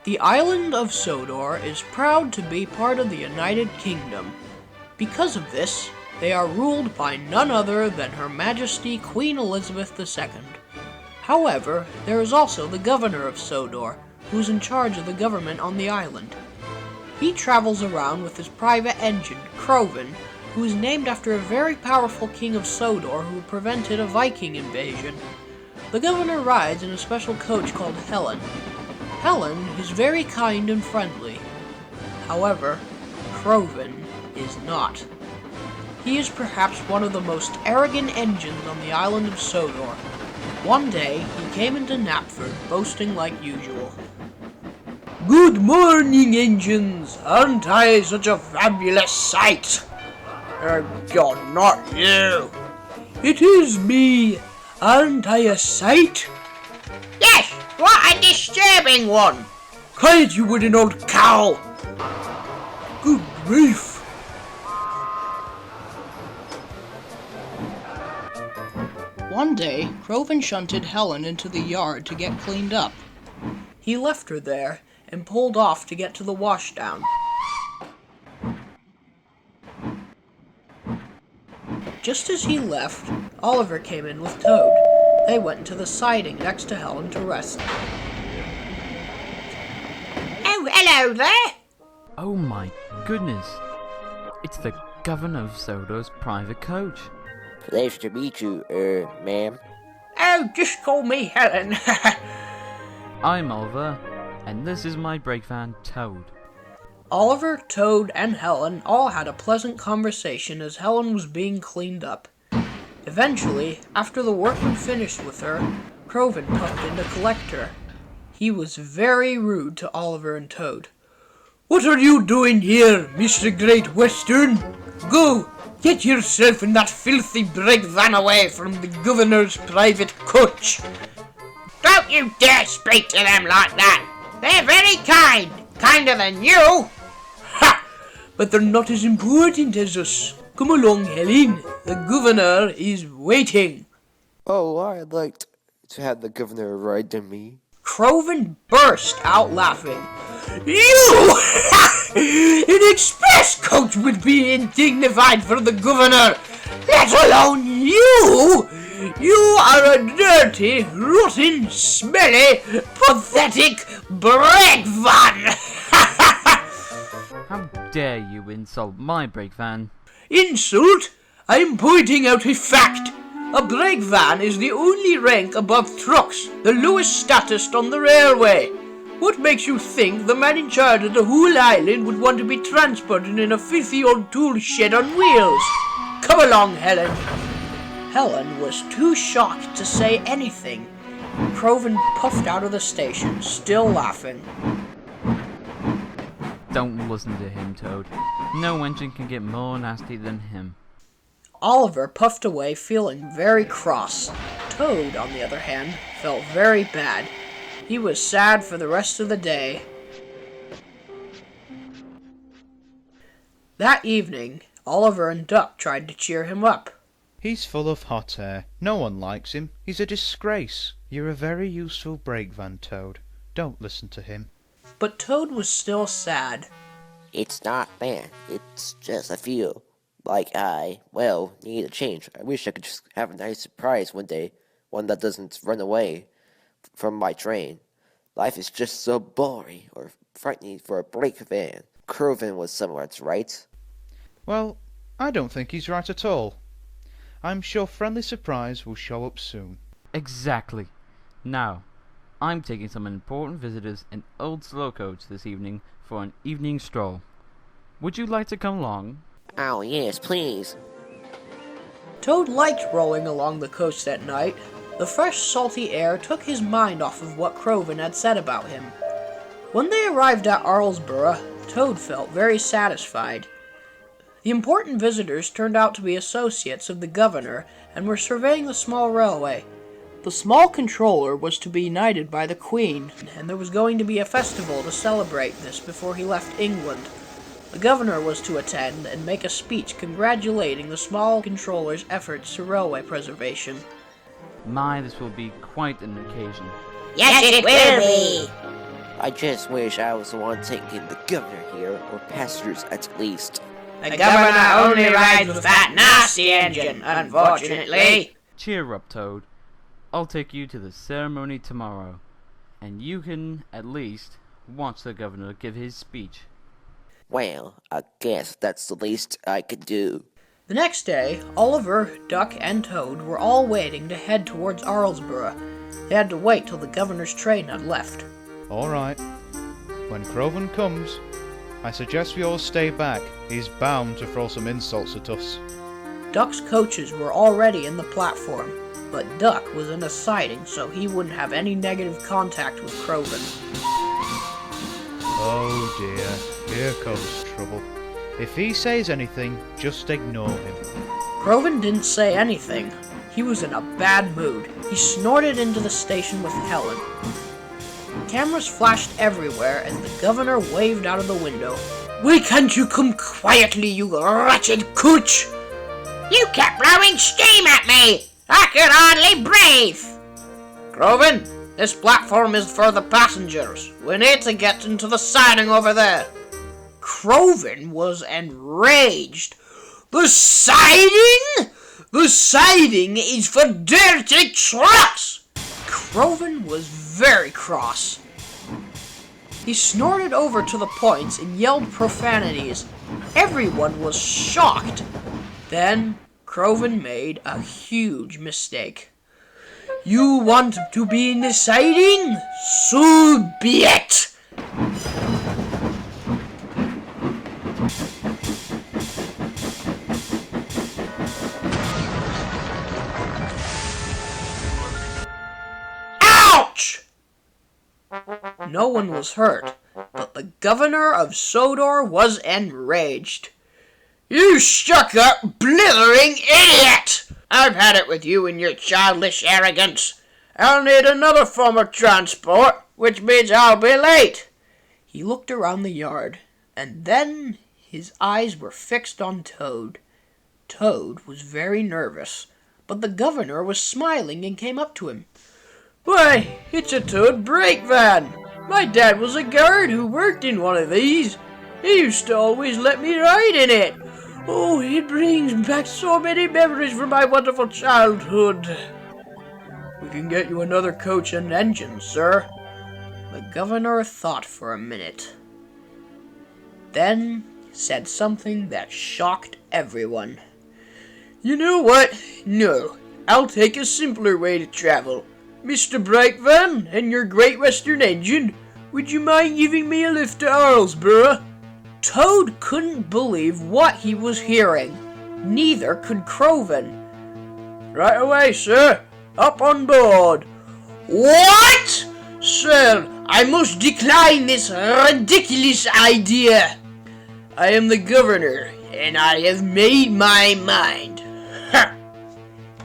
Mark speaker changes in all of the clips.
Speaker 1: The island of Sodor is proud to be part of the United Kingdom. Because of this, they are ruled by none other than Her Majesty Queen Elizabeth II. However, there is also the Governor of Sodor, who is in charge of the government on the island. He travels around with his private engine, Crovan, who is named after a very powerful king of Sodor who prevented a Viking invasion. The governor rides in a special coach called Helen. Helen is very kind and friendly. However, Crovan is not. He is perhaps one of the most arrogant engines on the island of Sodor. One day, he came into Knapford, boasting like usual.
Speaker 2: "Good morning, engines! Aren't I such a fabulous sight?" "God, not you!" "It is me! Aren't I a sight?"
Speaker 3: "Yes! What a disturbing one!"
Speaker 2: "Quiet, you wooden old cow!" "Good grief!"
Speaker 1: One day, Crovan shunted Helen into the yard to get cleaned up. He left her there and pulled off to get to the washdown. Just as he left, Oliver came in with Toad. They went into the siding next to Helen to rest.
Speaker 3: Oh, hello there!
Speaker 4: Oh my goodness! It's the Governor of Sodor's private coach.
Speaker 5: Pleasure to meet you, ma'am.
Speaker 3: Oh, just call me Helen.
Speaker 4: I'm Oliver, and this is my brake van, Toad.
Speaker 1: Oliver, Toad, and Helen all had a pleasant conversation as Helen was being cleaned up. Eventually, after the workman finished with her, Crovan puffed in to collect her. He was very rude to Oliver and Toad.
Speaker 2: "What are you doing here, Mr. Great Western? Go, get yourself in that filthy brake van away from the governor's private coach."
Speaker 3: Don't you dare speak to them like that! They're very kind! Kinder than you!
Speaker 2: Ha! But they're not as important as us. Come along, Helen. The governor is waiting.
Speaker 5: Oh, I'd like to have the governor ride to me.
Speaker 1: Crovan burst out laughing.
Speaker 2: You! An express coach would be indignified for the governor, let alone you! You are a dirty, rotten, smelly, pathetic brake van!
Speaker 4: How dare you insult my brake van?
Speaker 2: Insult? I'm pointing out a fact. A brake van is the only rank above trucks, the lowest status on the railway. What makes you think the man in charge of the whole island would want to be transported in a filthy old tool shed on wheels? Come along, Helen.
Speaker 1: Helen was too shocked to say anything. Crovan puffed out of the station, still laughing.
Speaker 4: Don't listen to him, Toad. No engine can get more nasty than him.
Speaker 1: Oliver puffed away, feeling very cross. Toad, on the other hand, felt very bad. He was sad for the rest of the day. That evening, Oliver and Duck tried to cheer him up.
Speaker 6: "He's full of hot air. No one likes him. He's a disgrace. You're a very useful brake van, Toad. Don't listen to him."
Speaker 1: But Toad was still sad.
Speaker 5: It's not bad. It's just I feel like need a change. I wish I could just have a nice surprise one day. One that doesn't run away from my train. Life is just so boring or frightening for a brake van. Crovan was somewhat right.
Speaker 6: Well, I don't think he's right at all. I'm sure friendly surprise will show up soon.
Speaker 4: Exactly. Now, I'm taking some important visitors in old slow coach this evening for an evening stroll. Would you like to come along?
Speaker 5: Oh, yes, please.
Speaker 1: Toad liked rolling along the coast at night. The fresh, salty air took his mind off of what Crovan had said about him. When they arrived at Arlesborough, Toad felt very satisfied. The important visitors turned out to be associates of the governor and were surveying the small railway. The small controller was to be knighted by the Queen, and there was going to be a festival to celebrate this before he left England. The governor was to attend and make a speech congratulating the small controller's efforts to railway preservation.
Speaker 4: My, this will be quite an occasion.
Speaker 3: Yes, it will be.
Speaker 5: I just wish I was the one taking the governor here, or passengers at least.
Speaker 3: The governor only rides with that nasty engine, unfortunately.
Speaker 4: Cheer up, Toad. I'll take you to the ceremony tomorrow, and you can, at least, watch the governor give his speech.
Speaker 5: Well, I guess that's the least I could do.
Speaker 1: The next day, Oliver, Duck, and Toad were all waiting to head towards Arlesborough. They had to wait till the governor's train had left.
Speaker 6: All right. When Crovan comes, I suggest we all stay back. He's bound to throw some insults at us.
Speaker 1: Duck's coaches were already in the platform, but Duck was in a siding so he wouldn't have any negative contact with Crovan.
Speaker 6: Oh dear, here comes trouble. If he says anything, just ignore him.
Speaker 1: Crovan didn't say anything. He was in a bad mood. He snorted into the station with Helen. Cameras flashed everywhere as the governor waved out of the window.
Speaker 2: Why can't you come quietly, you wretched cooch?
Speaker 3: You kept blowing steam at me. I could hardly breathe.
Speaker 2: Crovan, this platform is for the passengers. We need to get into the siding over there.
Speaker 1: Crovan was enraged.
Speaker 2: The siding? The siding is for dirty trucks!
Speaker 1: Crovan was very cross. He snorted over to the points and yelled profanities. Everyone was shocked. Then Crovan made a huge mistake.
Speaker 2: You want to be in the siding? So be it!
Speaker 1: Ouch! No one was hurt, but the governor of Sodor was enraged.
Speaker 2: You stuck-up, blithering idiot! I've had it with you and your childish arrogance. I'll need another form of transport, which means I'll be late.
Speaker 1: He looked around the yard, and then his eyes were fixed on Toad. Toad was very nervous, but the governor was smiling and came up to him.
Speaker 2: Why, it's a Toad brake van. My dad was a guard who worked in one of these. He used to always let me ride in it. Oh, it brings back so many memories from my wonderful childhood.
Speaker 1: We can get you another coach and engine, sir. The governor thought for a minute, then said something that shocked everyone.
Speaker 2: You know what? No, I'll take a simpler way to travel. Mr. Brightvan and your Great Western engine, would you mind giving me a lift to Arlesborough?
Speaker 1: Toad couldn't believe what he was hearing. Neither could Crovan.
Speaker 2: Right away, sir. Up on board. What? Sir, I must decline this ridiculous idea. I am the governor, and I have made my mind.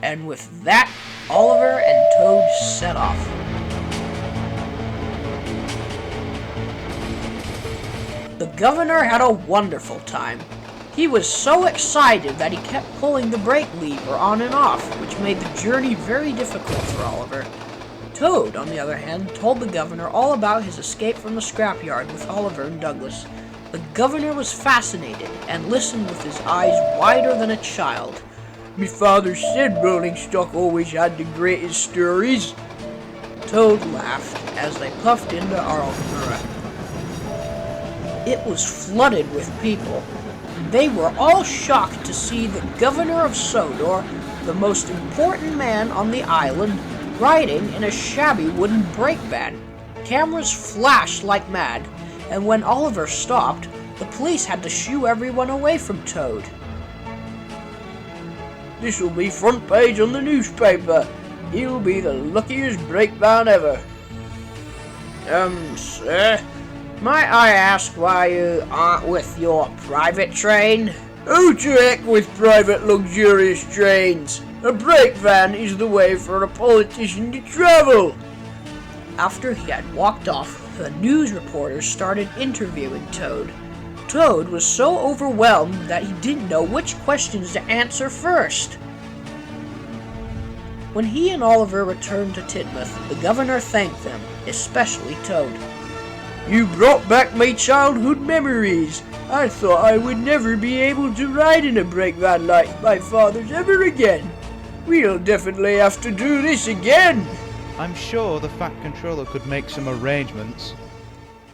Speaker 1: And with that, Oliver and Toad set off. The governor had a wonderful time. He was so excited that he kept pulling the brake lever on and off, which made the journey very difficult for Oliver. Toad, on the other hand, told the governor all about his escape from the scrapyard with Oliver and Douglas. The governor was fascinated and listened with his eyes wider than a child.
Speaker 2: Me father said rolling stock always had the greatest stories.
Speaker 1: Toad laughed as they puffed into Arlesborough. It was flooded with people. They were all shocked to see the governor of Sodor, the most important man on the island, riding in a shabby wooden brake van. Cameras flashed like mad, and when Oliver stopped, the police had to shoo everyone away from Toad.
Speaker 2: This'll be front page on the newspaper. He'll be the luckiest brake van ever.
Speaker 3: Sir, might I ask why you aren't with your private train?
Speaker 2: Oh, to heck with private luxurious trains. A brake van is the way for a politician to travel.
Speaker 1: After he had walked off, the news reporters started interviewing Toad. Toad was so overwhelmed that he didn't know which questions to answer first. When he and Oliver returned to Tidmouth, the governor thanked them, especially Toad.
Speaker 2: You brought back my childhood memories. I thought I would never be able to ride in a brake van like my father's ever again. We'll definitely have to do this again.
Speaker 6: I'm sure the Fat Controller could make some arrangements.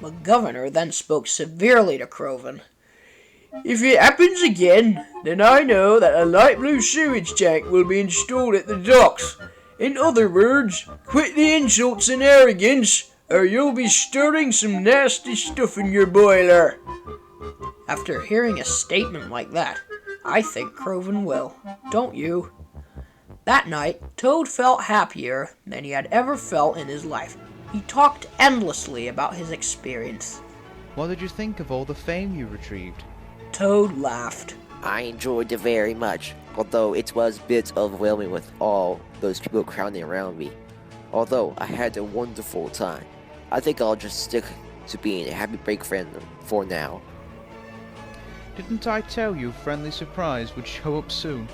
Speaker 1: The governor then spoke severely to Crovan.
Speaker 2: If it happens again, then I know that a light blue sewage tank will be installed at the docks. In other words, quit the insults and arrogance, or you'll be stirring some nasty stuff in your boiler.
Speaker 1: After hearing a statement like that, I think Crovan will. Don't you? That night, Toad felt happier than he had ever felt in his life. He talked endlessly about his experience.
Speaker 6: What did you think of all the fame you retrieved?
Speaker 1: Toad laughed.
Speaker 5: I enjoyed it very much, although it was a bit overwhelming with all those people crowding around me. Although I had a wonderful time, I think I'll just stick to being a happy brake friend for now.
Speaker 6: Didn't I tell you Friendly Surprise would show up soon?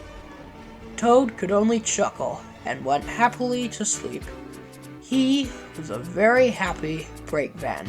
Speaker 1: Toad could only chuckle and went happily to sleep. He was a very happy brake van.